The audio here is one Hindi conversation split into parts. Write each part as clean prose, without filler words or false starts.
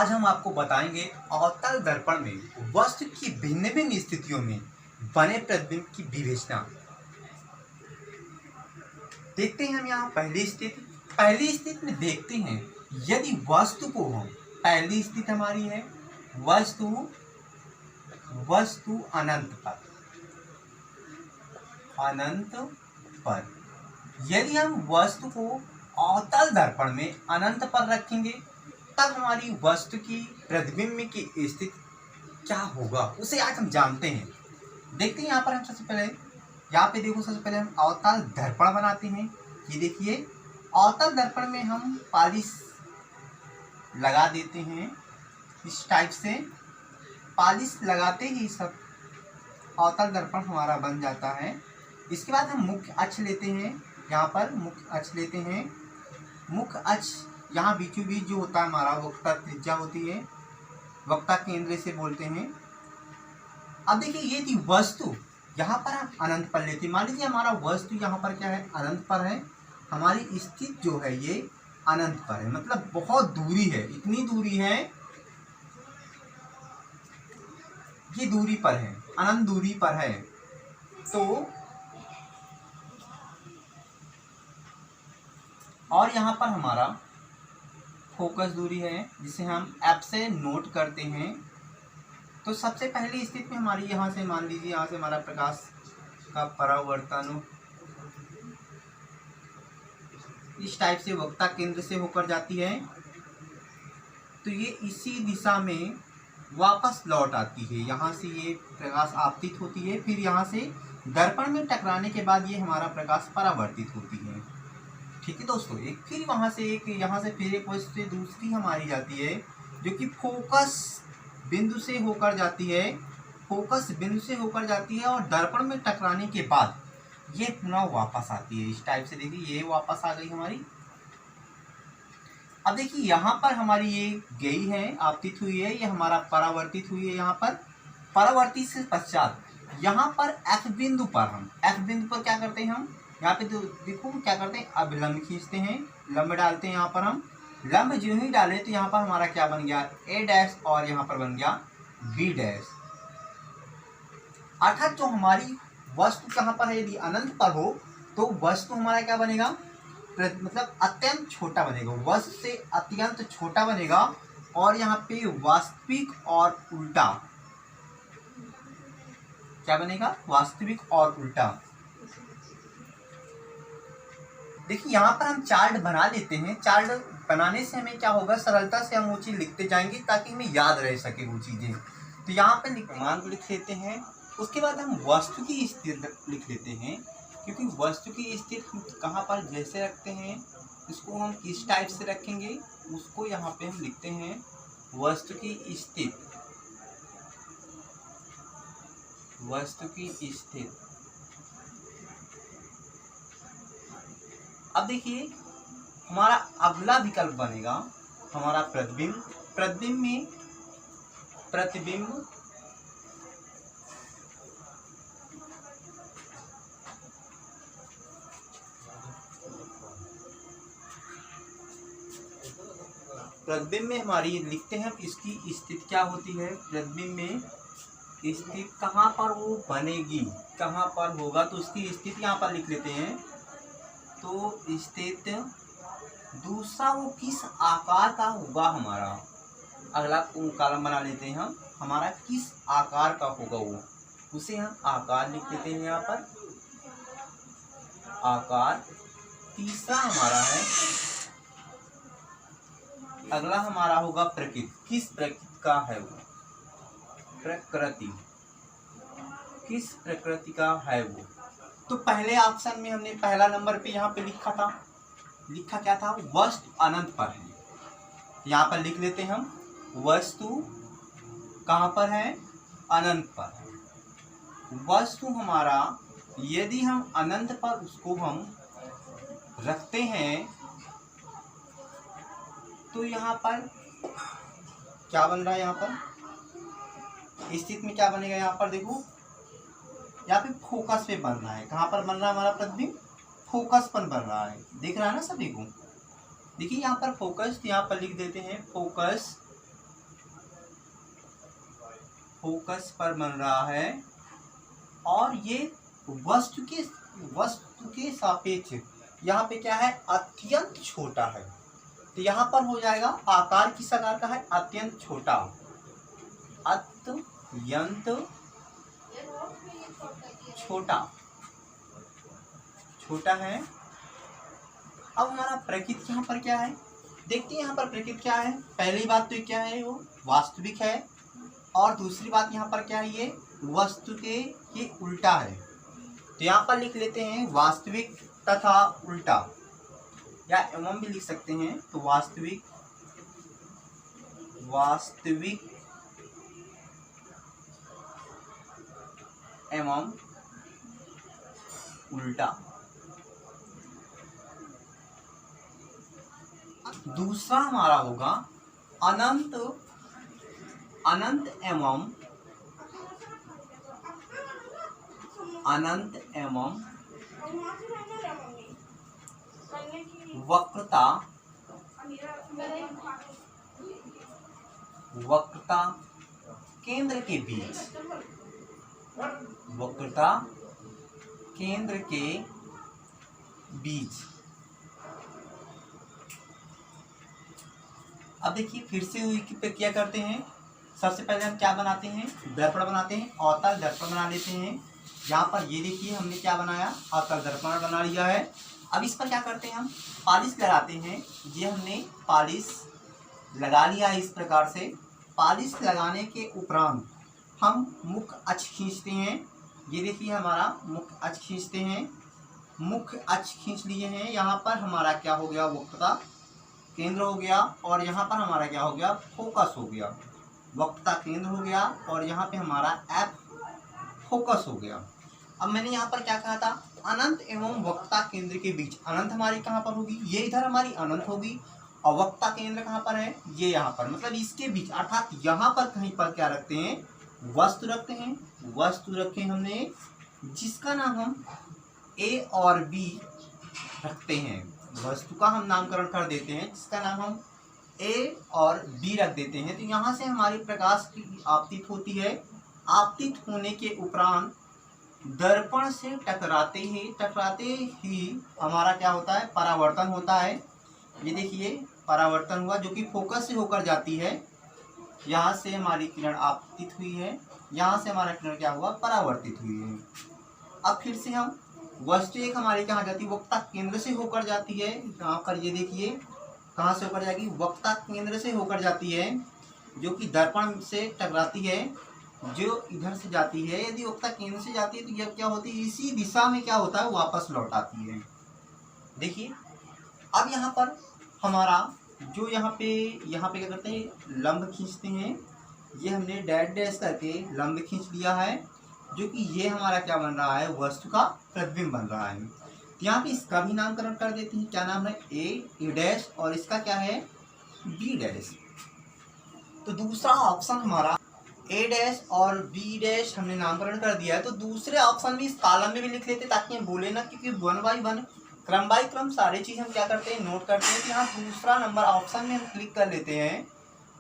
आज हम आपको बताएंगे अवतल दर्पण में वस्तु की भिन्न भिन्न स्थितियों में बने प्रतिबिंब की विवेचना। देखते हैं हम यहाँ पहली स्थिति में देखते हैं यदि वस्तु को हम पहली स्थिति हमारी है वस्तु अनंत पर यदि हम वस्तु को अवतल दर्पण में अनंत पर रखेंगे तब हमारी वस्तु की प्रतिबिंब की स्थिति क्या होगा उसे आज हम जानते हैं। देखते हैं यहाँ पर हम सबसे पहले यहाँ पे देखो, सबसे पहले हम अवतल दर्पण बनाते हैं। ये देखिए अवतल दर्पण में हम पॉलिश लगा देते हैं। इस टाइप से पॉलिश लगाते ही सब अवतल दर्पण हमारा बन जाता है। इसके बाद हम मुख्य अक्ष लेते हैं। यहाँ पर मुख्य अक्ष लेते हैं। मुख्य अक्ष यहाँ बीचों बीच जो होता है हमारा वक्रता त्रिज्या होती है, वक्रता केंद्र से बोलते हैं। अब देखिए ये थी वस्तु, यहाँ पर हम अनंत पर लेते हैं। मान लीजिए हमारा वस्तु यहाँ पर क्या है, अनंत पर है। हमारी स्थिति जो है ये अनंत पर है, मतलब बहुत दूरी है, इतनी दूरी है, ये दूरी पर है, अनंत दूरी पर है। तो और यहाँ पर हमारा फोकस दूरी है जिसे हम F से नोट करते हैं। तो सबसे पहली स्थिति में हमारी यहाँ से मान लीजिए यहाँ से हमारा प्रकाश का परावर्तन इस टाइप से वक्रता केंद्र से होकर जाती है। तो ये इसी दिशा में वापस लौट आती है। यहाँ से ये प्रकाश आपतित होती है, फिर यहाँ से दर्पण में टकराने के बाद ये हमारा प्रकाश परावर्तित होती है। ठीक है दोस्तों, एक फिर वहाँ से एक यहाँ से फिर एक वस्तु से दूसरी हमारी जाती है जो कि फोकस बिंदु से होकर जाती है, फोकस बिंदु से होकर जाती है और दर्पण में टकराने के बाद ये पुनः वापस आती है। इस टाइप से देखिए ये वापस आ गई हमारी। अब देखिए यहाँ पर हमारी ये गई है, आपतित हुई है, ये हमारा परावर्तित हुई है। यहाँ पर परावर्तित से पश्चात यहाँ पर F बिंदु पर हम F बिंदु पर क्या करते हैं, हम यहाँ पे देखो क्या करते हैं, अब लंब खींचते हैं, लंब डालते हैं। यहाँ पर हम लंब जो ही डाले तो यहाँ पर हमारा क्या बन गया, A डैश, और यहाँ पर बन गया B डैश। अर्थात जो हमारी वस्तु कहाँ पर है, यदि अनंत पर हो तो वस्तु हमारा क्या बनेगा, मतलब अत्यंत छोटा बनेगा, वस्तु से अत्यंत छोटा बनेगा। और यहाँ पे वास्तविक और उल्टा क्या बनेगा, वास्तविक और उल्टा। देखिए यहाँ पर हम चार्ट बना लेते हैं। चार्ट बनाने से हमें क्या होगा, सरलता से हम वो चीज़ लिखते जाएंगे ताकि हमें याद रह सके वो चीज़ें। तो यहाँ पर मान को लिख लेते हैं। उसके बाद हम वस्तु की स्थिति लिख लेते हैं, क्योंकि वस्तु की स्थिति कहाँ पर जैसे रखते हैं इसको हम किस टाइप से रखेंगे उसको यहाँ पे हम लिखते हैं वस्तु की स्थिति। वस्तु की स्थिति। अब देखिए हमारा अगला विकल्प बनेगा हमारा प्रतिबिंब। प्रतिबिंब में प्रतिबिंब में हमारी लिखते हैं इसकी स्थिति क्या होती है। प्रतिबिंब में स्थिति कहाँ पर वो बनेगी, कहाँ पर होगा, तो उसकी स्थिति यहाँ पर लिख लेते हैं। तो स्थिति दूसरा वो किस आकार का होगा, हमारा अगला कॉलम बना लेते हैं हम, हमारा किस आकार का होगा वो, उसे हम आकार लिख लेते हैं यहाँ पर, आकार। तीसरा हमारा है, अगला हमारा होगा प्रकृति, किस प्रकृति का है वो, प्रकृति, किस प्रकृति का है वो। तो पहले ऑप्शन में हमने पहला नंबर पे यहाँ पे लिखा क्या था, वस्तु अनंत पर है। यहाँ पर लिख लेते हैं हम वस्तु कहाँ पर है, अनंत पर है। वस्तु हमारा यदि हम अनंत पर उसको हम रखते हैं तो यहाँ पर क्या बन रहा है, यहाँ पर स्थिति में क्या बनेगा, यहाँ पर देखो यहाँ पे फोकस पे बन रहा है। कहाँ पर बन रहा है हमारा प्रतिबिंब, फोकस पर बन रहा है, दिख रहा है ना सभी को। देखिए यहाँ पर फोकस, यहाँ पर लिख देते हैं फोकस फोकस पर बन रहा है और ये वस्तु के सापेक्ष यहाँ पे क्या है, अत्यंत छोटा है। तो यहाँ पर हो जाएगा आकार किस आकार का है, अत्यंत छोटा, अत्यंत छोटा है। अब हमारा प्रकृति यहाँ पर क्या है, देखते हैं यहाँ पर प्रकृति क्या है। पहली बात तो क्या है, वो वास्तविक है, और दूसरी बात यहाँ पर क्या है, ये वस्तु के ये उल्टा है। तो यहाँ पर लिख लेते हैं वास्तविक तथा उल्टा, या एवं भी लिख सकते हैं। तो वास्तविक एवं उल्टा। दूसरा हमारा होगा अनंत एवं वक्रता केंद्र के बीच, वक्रता केंद्र के बीच। अब देखिए फिर से क्या करते हैं, सबसे पहले हम क्या बनाते हैं, दर्पण बनाते हैं, अवतल दर्पण बना लेते हैं। यहाँ पर ये देखिए हमने क्या बनाया, अवतल दर्पण बना लिया है। अब इस पर क्या करते हैं, हम पॉलिश लगाते हैं। ये हमने पॉलिश लगा लिया है। इस प्रकार से पॉलिश लगाने के उपरांत हम मुख्य अक्ष खींचते हैं। ये देखिए हमारा मुख्य अक्ष खींचते हैं, मुख्य अक्ष खींच लिए हैं। यहाँ पर हमारा क्या हो गया, वक्रता केंद्र हो गया, और यहाँ पर हमारा क्या हो गया, फोकस हो गया। वक्रता केंद्र हो गया और यहाँ पे हमारा एफ फोकस हो गया। अब मैंने यहाँ पर क्या कहा था, अनंत एवं वक्रता केंद्र के बीच। अनंत हमारी कहाँ पर होगी, ये इधर हमारी अनंत होगी, और वक्रता केंद्र कहाँ पर है, ये यहाँ पर, मतलब इसके बीच, अर्थात यहाँ पर कहीं पर क्या रखते हैं, वस्तु रखते हैं। वस्तु रखे हमने, जिसका नाम हम ए और बी रखते हैं। वस्तु का हम नामकरण कर देते हैं, जिसका नाम हम ए और बी रख देते हैं। तो यहाँ से हमारी प्रकाश की आपतित होती है। आपतित होने के उपरांत दर्पण से टकराते ही हमारा क्या होता है, परावर्तन होता है। ये देखिए परावर्तन हुआ, जो कि फोकस से होकर जाती है। यहाँ से हमारी किरण आपतित हुई है, यहाँ से हमारा किरण क्या हुआ, परावर्तित हुई है। अब फिर से हम वस्तु एक हमारी कहाँ जाती है, वक्रता केंद्र से होकर जाती है। यहाँ पर ये देखिए कहाँ से होकर जाएगी, वक्रता केंद्र से होकर जाती है, जो कि दर्पण से टकराती है, जो इधर से जाती है। यदि वक्रता केंद्र से जाती है तो यह क्या होती है, इसी दिशा में क्या होता है, वापस लौट आती है। देखिए अब यहाँ पर हमारा जो यहाँ पे क्या करते हैं, लंब खींचते हैं। ये हमने डैश डैश करके लंब खींच लिया है, जो कि ये हमारा क्या बन रहा है, वस्तु का प्रतिबिंब बन रहा है। तो यहाँ पे इसका भी नामकरण कर देते हैं। क्या नाम है, ए डैश, और इसका क्या है, बी डैश। तो दूसरा ऑप्शन हमारा ए डैश और बी डैश हमने नामकरण कर दिया है। तो दूसरे ऑप्शन में इस कॉलम में भी लिख लेते ताकि हम बोले ना, क्योंकि वन बाई वन, क्रम बाई क्रम सारी चीज़ हम क्या करते हैं, नोट करते हैं। तो यहाँ दूसरा नंबर ऑप्शन में हम क्लिक कर लेते हैं।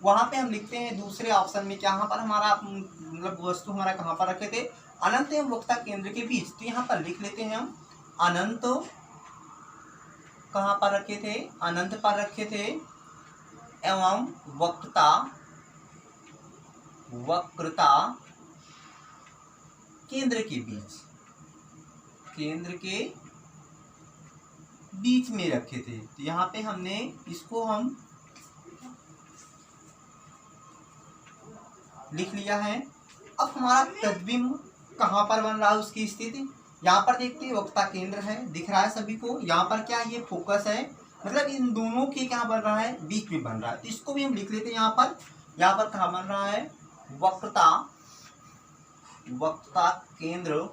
वहाँ पे हम लिखते हैं दूसरे ऑप्शन में, यहाँ पर हमारा मतलब वस्तु हमारा कहाँ पर रखे थे, अनंत एवं वक्रता केंद्र के बीच। तो यहाँ पर लिख लेते हैं हम अनंत कहाँ पर रखे थे, अनंत पर रखे थे, एवं वक्रता केंद्र के बीच में रखे थे। तो यहाँ पे हमने इसको हम लिख लिया है। अब हमारा प्रतिबिंब कहाँ पर बन रहा है, उसकी स्थिति यहाँ पर देखते हैं, वक्रता केंद्र है, दिख रहा है सभी को। यहाँ पर क्या, ये फोकस है, मतलब इन दोनों के क्या बन रहा है, बीच में बन रहा है। तो इसको भी हम लिख लेते हैं। यहाँ पर कहाँ बन रहा है, वक्रता केंद्र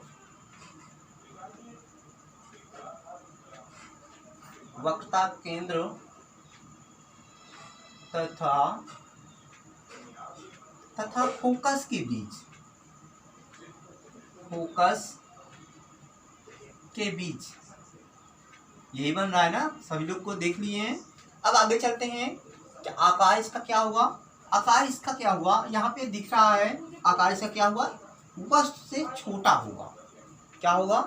तथा फोकस के बीच यही बन रहा है ना, सभी लोग को देख लिए हैं। अब आगे चलते हैं कि आकार इसका क्या हुआ। आकार इसका क्या हुआ, यहाँ पे दिख रहा है आकार इसका क्या हुआ, वस्तु से छोटा होगा। क्या होगा,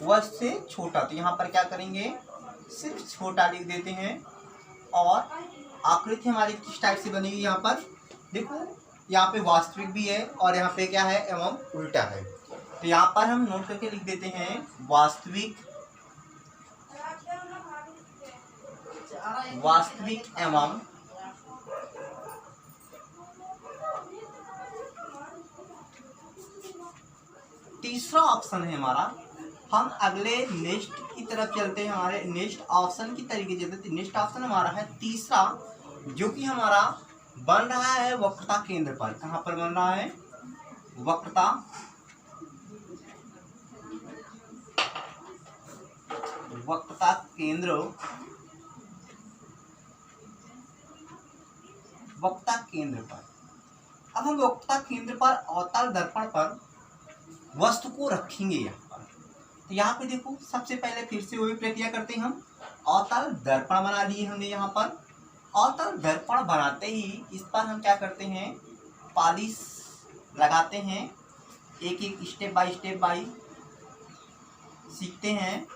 वस्तु से छोटा। तो यहाँ पर क्या करेंगे, सिर्फ छोटा लिख देते हैं। और आकृति हमारी किस टाइप से बनेगी, यहाँ पर देखो, यहाँ पे वास्तविक भी है और यहाँ पे क्या है, एवं उल्टा है। तो यहाँ पर हम नोट करके लिख देते हैं वास्तविक एवं तीसरा ऑप्शन है हमारा। हम अगले नेक्स्ट की तरफ चलते हैं, हमारे नेक्स्ट ऑप्शन की तरीके चलते। नेक्स्ट ऑप्शन हमारा है तीसरा, जो कि हमारा बन रहा है वक्रता केंद्र पर। कहाँ पर बन रहा है, वक्रता केंद्र, वक्रता केंद्र पर। अब हम वक्रता केंद्र पर अवतल दर्पण पर वस्तु को रखेंगे यहाँ पर। तो यहाँ पे देखो, सबसे पहले फिर से वही प्रक्रिया करते हैं हम। अवतल दर्पण बना लिए हमने यहाँ पर। अवतल दर्पण बनाते ही इस पर हम क्या करते हैं, पॉलिश लगाते हैं। एक एक स्टेप बाय सीखते हैं।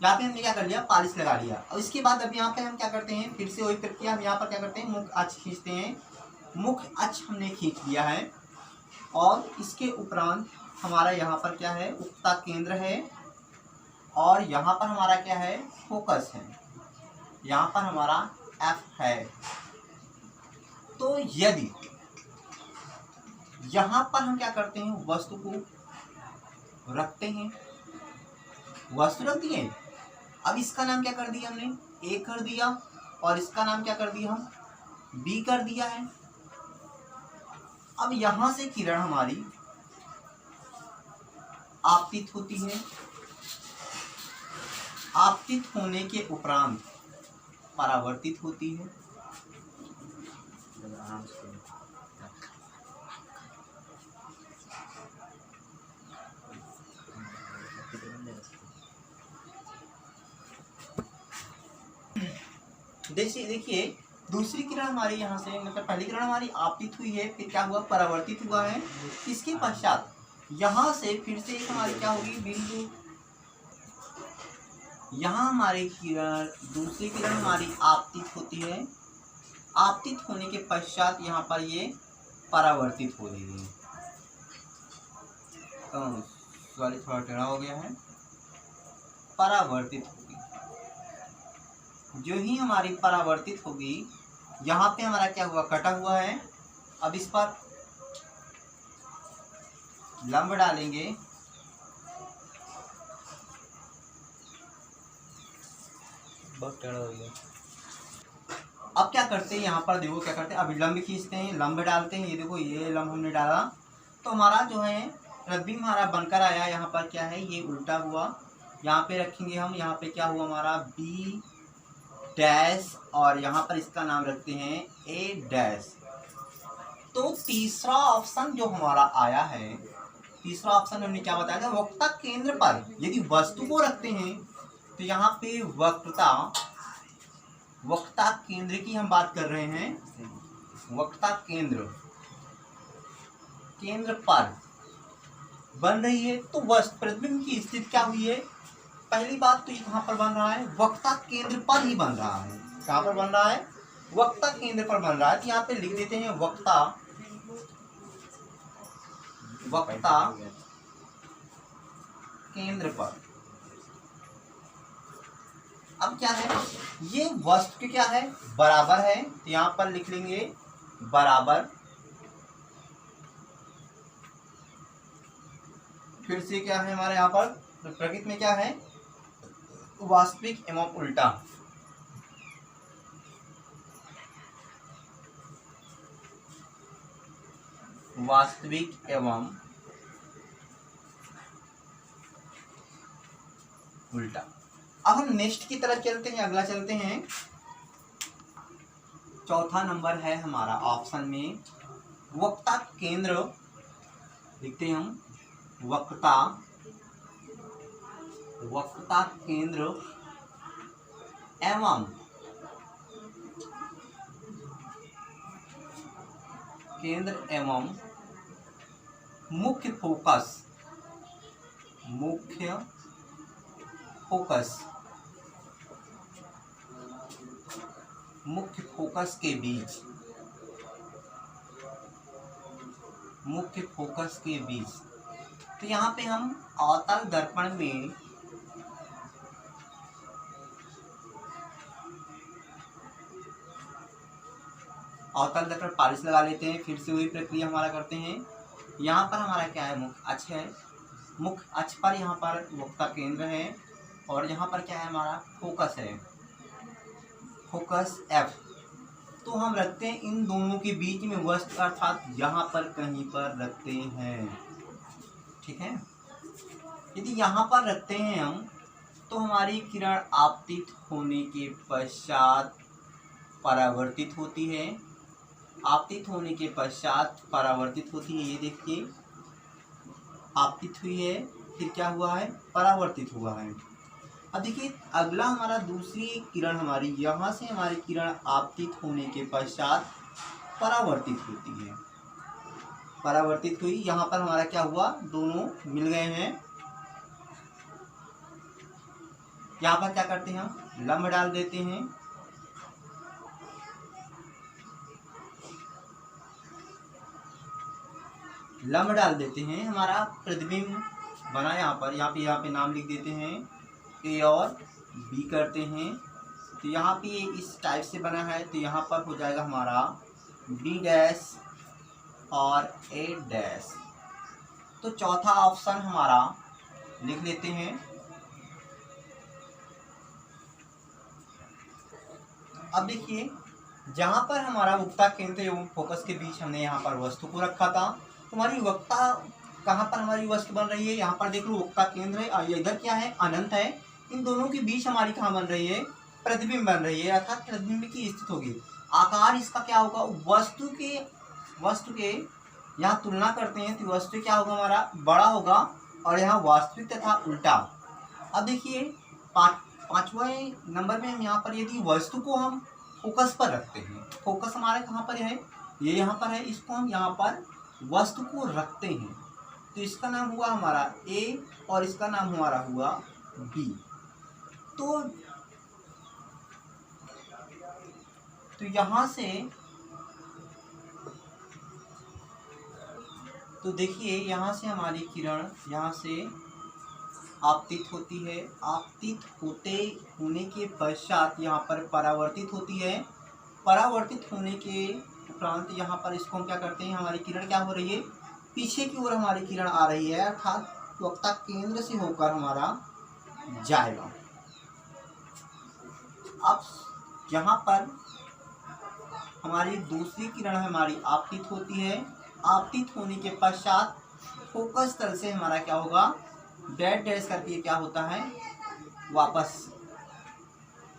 यहाँ पे हमने क्या कर लिया, पॉलिश लगा लिया। और इसके बाद अब यहाँ पे हम क्या करते हैं, फिर से वही प्रक्रिया। हम यहाँ पर क्या करते हैं, मुख्य अक्ष खींचते हैं। मुख्य अक्ष हमने खींच लिया है। और इसके उपरांत हमारा यहाँ पर क्या है, वक्रता केंद्र है। और यहाँ पर हमारा क्या है, फोकस है। यहाँ पर हमारा F है। तो यदि यहाँ पर हम क्या करते हैं, वस्तु को रखते हैं, वस्तु रख दिए। अब इसका नाम क्या कर दिया हमने, A कर दिया। और इसका नाम क्या कर दिया हम, B कर दिया है। अब यहाँ से किरण हमारी आपतित होती है। आपतित होने के उपरांत परावर्तित होती है। देखिए, दूसरी किरण हमारी यहाँ से, मतलब पहली किरण हमारी आपतित हुई है, फिर क्या हुआ, परावर्तित हुआ है। इसके पश्चात यहाँ से फिर से एक हमारी क्या होगी, बिंदु। यहाँ हमारी किरण, दूसरी किरण हमारी आपतित होती है। आपतित होने के पश्चात यहाँ पर ये परावर्तित हो रही है। सॉरी, थोड़ा टेढ़ा हो गया है। परावर्तित होगी। जो ही हमारी परावर्तित होगी, यहाँ पे हमारा क्या हुआ, कटा हुआ है। अब इस पर लंब डालेंगे। बहुत टेढ़ा हो गया। अब क्या करते हैं, यहाँ पर देखो क्या करते हैं, अभी लंब खींचते हैं, लंब डालते हैं। ये देखो, ये लंब हमने डाला तो हमारा जो है प्रतिबिंब हमारा बनकर आया। यहाँ पर क्या है, ये उल्टा हुआ। यहाँ पे रखेंगे हम। यहाँ पे क्या हुआ हमारा, B डैश, और यहाँ पर इसका नाम रखते हैं A डैश। तो तीसरा ऑप्शन जो हमारा आया है, तीसरा ऑप्शन हमने क्या बताया था, वक्रता केंद्र पर यदि वस्तु को रखते हैं तो यहाँ पे वक्रता केंद्र की हम बात कर रहे हैं। वक्रता केंद्र पर बन रही है। तो वस्तु प्रतिबिंब की स्थिति क्या हुई है, पहली बात तो ये कहाँ पर बन रहा है, वक्रता केंद्र पर ही बन रहा है। कहाँ पर बन रहा है, वक्रता केंद्र पर बन रहा है। तो यहाँ पे लिख देते हैं वक्रता केंद्र पर। अब क्या है, ये वस्तु के क्या है, बराबर है। तो यहाँ पर लिख लेंगे बराबर। फिर से क्या है हमारे यहाँ पर, प्रकृति में क्या है, वास्तविक एवं उल्टा। वास्तविक एवं उल्टा। अब हम नेक्स्ट की तरफ चलते हैं, अगला चलते हैं। चौथा नंबर है हमारा ऑप्शन में वक्रता केंद्र। लिखते हैं हम वक्रता केंद्र एवं मुख्य फोकस, मुख्य फोकस, मुख्य फोकस के बीच, मुख्य फोकस के बीच। तो यहाँ पे हम अवतल दर्पण में अवतल दर्पण पालिश लगा लेते हैं, फिर से वही प्रक्रिया हमारा करते हैं। यहाँ पर हमारा क्या है, मुख्य अक्ष है, मुख्य अक्ष पर यहाँ पर वक्ता केंद्र है, और यहाँ पर क्या है हमारा फोकस है, फोकस F। तो हम रखते हैं इन दोनों के बीच में वस्तु, अर्थात यहाँ पर कहीं पर रखते हैं, ठीक है। यदि यहाँ पर रखते हैं हम, तो हमारी किरण आपतित होने के पश्चात परावर्तित होती है, आपतित होने के पश्चात परावर्तित होती है। ये देखिए आपतित हुई है, फिर क्या हुआ है, परावर्तित हुआ है। अब देखिए अगला हमारा दूसरी किरण हमारी यहाँ से हमारी किरण आपतित होने के पश्चात परावर्तित होती है, परावर्तित हुई। यहाँ पर हमारा क्या हुआ, दोनों मिल गए हैं। यहाँ पर क्या करते हैं हम, लंब डाल देते हैं, लंब डाल देते हैं। हमारा प्रतिबिंब बना यहाँ पे नाम लिख देते हैं, ए और बी करते हैं। तो यहाँ पे इस टाइप से बना है, तो यहाँ पर हो जाएगा हमारा बी डैश और ए डैश। तो चौथा ऑप्शन हमारा लिख लेते हैं। अब देखिए जहाँ पर हमारा वक्ता केंद्र एवं फोकस के बीच हमने यहाँ पर वस्तु को रखा था, तो हमारी वक्ता कहाँ पर हमारी वस्तु बन रही है, यहाँ पर देख लो वक्ता केंद्र है, और इधर क्या है, अनंत है। इन दोनों के बीच हमारी कहाँ बन रही है, प्रतिबिंब बन रही है, अर्थात प्रतिबिंब की स्थिति होगी। आकार इसका क्या होगा, वस्तु के यहाँ तुलना करते हैं, तो वस्तु क्या होगा हमारा, बड़ा होगा, और यहाँ वास्तविक तथा उल्टा। अब देखिए पांचवें नंबर में हम यहाँ पर यदि वस्तु को हम फोकस पर रखते हैं, फोकस हमारा कहाँ पर है, ये यहाँ पर है, इसको हम यहाँ पर वस्तु को रखते हैं, तो इसका नाम हुआ हमारा ए और इसका नाम हमारा हुआ बी। तो यहाँ से तो देखिए यहाँ से हमारी किरण यहाँ से आपतित होती है, आपतित होने के पश्चात यहाँ पर परावर्तित होती है, परावर्तित होने के उपरांत यहाँ पर इसको हम क्या करते हैं, हमारी किरण क्या हो रही है, पीछे की ओर हमारी किरण आ रही है, अर्थात वक्ता केंद्र से होकर हमारा जाएगा। अब यहाँ पर हमारी दूसरी किरण हमारी आपतित होती है, आपतित होने के पश्चात फोकस तल से हमारा क्या होगा, डैश डैश करके क्या होता है, वापस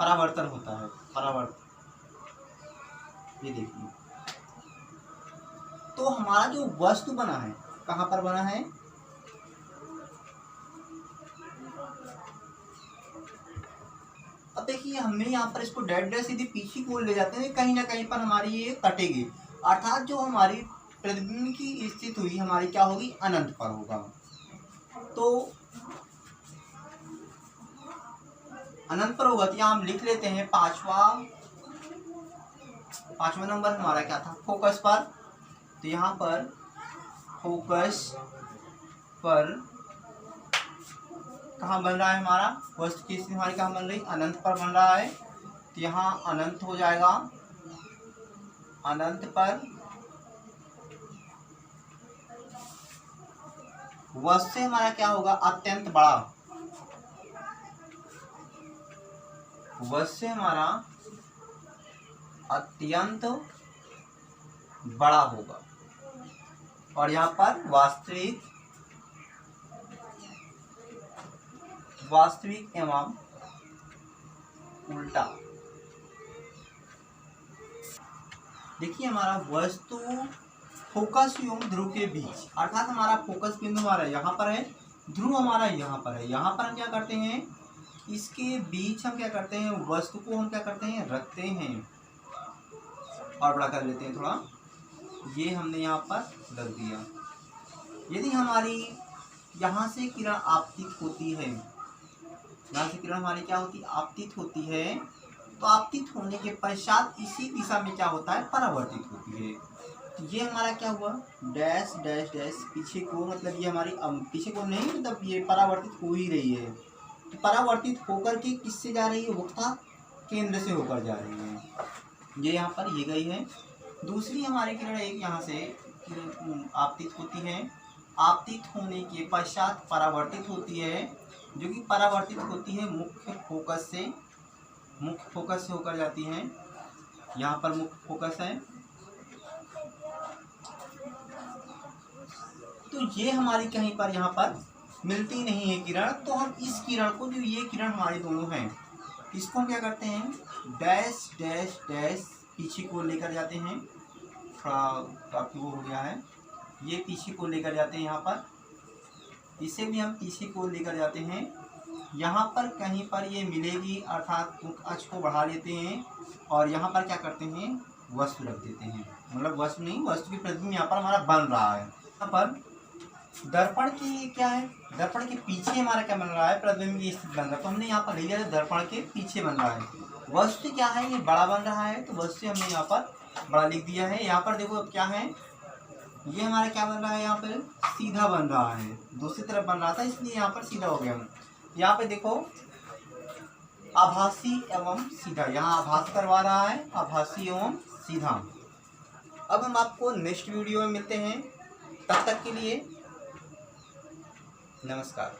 परावर्तन होता है, परावर्तन। ये देखिए तो हमारा जो वस्तु बना है कहाँ पर बना है, अब देखिए हमने यहाँ पर इसको डैश डैश यदि पीछे की ओर ले जाते हैं, कहीं ना कहीं पर हमारी ये कटेगी, अर्थात जो हमारी प्रतिबिंब की स्थिति हुई हमारी क्या होगी, अनंत पर होगा। तो अनंत पर होगा, तो यहाँ हम लिख लेते हैं पांचवा नंबर हमारा क्या था, फोकस पर। तो यहाँ पर फोकस पर कहाँ बन रहा है हमारा, वस्तु की स्थिति हमारी कहाँ बन रही, अनंत पर बन रहा है, तो यहाँ अनंत हो जाएगा, अनंत पर वस्तु से हमारा क्या होगा, अत्यंत बड़ा, वस्तु से हमारा अत्यंत बड़ा होगा, और यहाँ पर वास्तविक एवं उल्टा। देखिए हमारा वस्तु फोकस एवं ध्रुव के बीच, अर्थात हमारा फोकस बिंदु हमारा यहाँ पर है, ध्रुव हमारा यहाँ पर है, यहाँ पर हम क्या करते हैं, इसके बीच हम क्या करते हैं, वस्तु को हम क्या करते हैं, रखते हैं, और बड़ा कर लेते हैं थोड़ा, ये हमने यहाँ पर रख दिया। यदि हमारी यहाँ से किरण आपतित होती है, यहाँ से किरण हमारी क्या होती है, आपतित होती है, तो आपतित होने के पश्चात इसी दिशा में क्या होता है, परावर्तित होती है। तो ये हमारा क्या हुआ, डैश डैश डैश पीछे को, मतलब ये हमारी पीछे को नहीं, मतलब ये परावर्तित हो ही रही है। तो परावर्तित होकर के किससे जा रही है, वक्ता केंद्र से होकर जा रही है। ये यहाँ पर ये गई है। दूसरी हमारी किरण एक यहाँ से आपतित होती है, आपतित होने के पश्चात परावर्तित होती है, जो कि परावर्तित होती है मुख्य फोकस से होकर जाती है। यहाँ पर मुख्य फोकस है। तो ये हमारी कहीं पर यहाँ पर मिलती नहीं है किरण, तो हम इस किरण को, जो ये किरण हमारी दोनों हैं, इसको हम क्या करते हैं, डैश डैश डैश पीछे को लेकर जाते हैं। थोड़ा काफी वो हो गया है, ये पीछे को लेकर जाते हैं, यहाँ पर इसे भी हम पीछे को लेकर जाते हैं। यहाँ पर कहीं पर ये मिलेगी, अर्थात अक्ष को बढ़ा लेते हैं और यहाँ पर क्या करते हैं, वस्तु रख देते हैं। मतलब वस्तु नहीं, वस्तु की प्रतिबिंब यहाँ पर हमारा बन रहा है। यहाँ पर दर्पण की क्या है, दर्पण के पीछे हमारा क्या बन रहा है, प्रतिबिंब की स्थिति बन रहा है। तो हमने यहाँ पर ले लिया दर्पण के पीछे बन रहा है। वस्तु क्या है, ये बड़ा बन रहा है, तो वस्तु हमने यहाँ पर बड़ा लिख दिया है। यहाँ पर देखो अब क्या है, ये हमारा क्या बन रहा है, यहाँ पर सीधा बन रहा है, दूसरी तरफ बन रहा था इसलिए यहाँ पर सीधा हो गया। यहाँ पे देखो आभासी एवं सीधा, यहाँ आभास करवा रहा है, आभासी एवं सीधा। अब हम आपको नेक्स्ट वीडियो में मिलते हैं, तब तक के लिए नमस्कार।